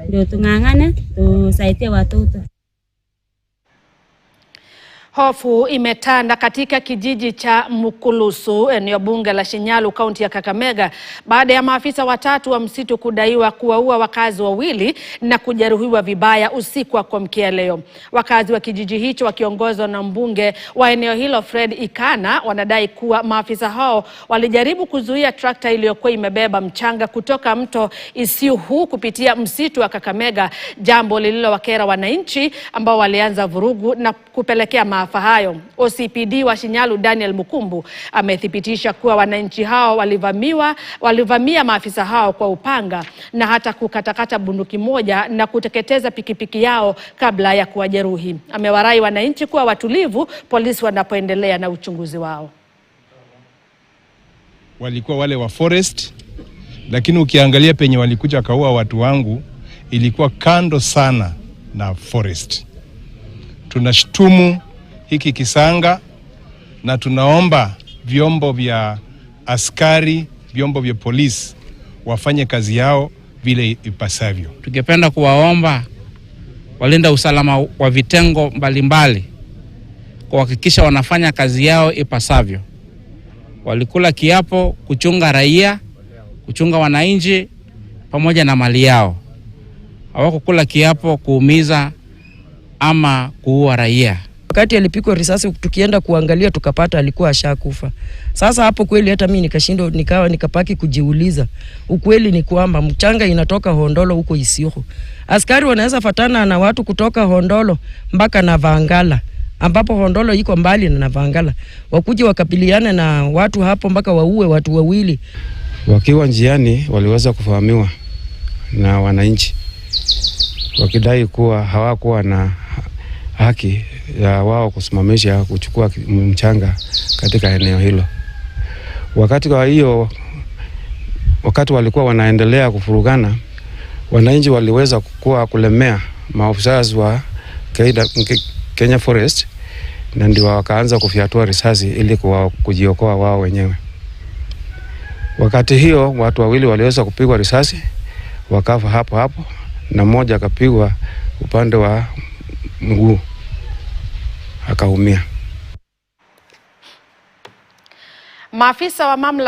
ndio tung'ang'ane tusaidie watoto. Hofu imetanda katika kijiji cha Mukulusu, eneo bunge la Shinyalu, kaunti ya Kakamega, baada ya maafisa watatu wa msitu kudaiwa kuwaua wakazi wawili na kujeruhiwa vibaya usiku wa kuamkia leo. Wakazi wa kijiji hicho wakiongozwa na mbunge wa eneo hilo Fred Ikana wanadai kuwa maafisa hao walijaribu kuzuia trakta iliyokuwa imebeba mchanga kutoka mto Isiuhu kupitia msitu wa Kakamega, jambo lililowakera wananchi ambao walianza vurugu na kupelekea maafa hayo. OCPD wa Shinyalu Daniel Mukumbu amethibitisha kuwa wananchi hao walivamia maafisa hao kwa upanga na hata kukatakata bunduki moja na kuteketeza pikipiki yao kabla ya kuwajeruhi. Amewarai wananchi kuwa watulivu polisi wanapoendelea na uchunguzi wao. Walikuwa wale wa forest, lakini ukiangalia penye walikuja kaua watu wangu ilikuwa kando sana na forest. Tunashtumu hiki kisanga na tunaomba vyombo vya askari, vyombo vya polisi wafanye kazi yao vile ipasavyo. Tungependa kuwaomba walinda usalama wa vitengo mbalimbali kuhakikisha wanafanya kazi yao ipasavyo. Walikula kiapo kuchunga raia, kuchunga wananchi pamoja na mali yao. Hawakukula kiapo kuumiza ama kuua raia. Wakati alipigwa risasi tukienda kuangalia tukapata alikuwa ashakufa. Sasa hapo kweli hata mimi nikashindwa, nikapaki kujiuliza. Ukweli ni kwamba mchanga inatoka Hondolo huko Isiuhu. Askari wanaweza fatana na watu kutoka Hondolo mpaka Navangala, ambapo Hondolo iko mbali na Navangala. Wakuje wakabiliane na watu hapo mpaka waue watu wawili. Wakiwa njiani waliweza kufahamiwa na wananchi wakidai kuwa hawakuwa na haki ya wao kusimamisha kuchukua mchanga katika eneo hilo. Wakati walikuwa wanaendelea kufurugana, wananchi waliweza kulemea maafisa wa Kenya Forest na ndio wakaanza kufyatua risasi ili kujiokoa wao wenyewe. Wakati hiyo watu wawili waliweza kupigwa risasi wakafa hapo hapo na mmoja akapigwa upande wa mguu akaumia. Maafisa wa mamlaka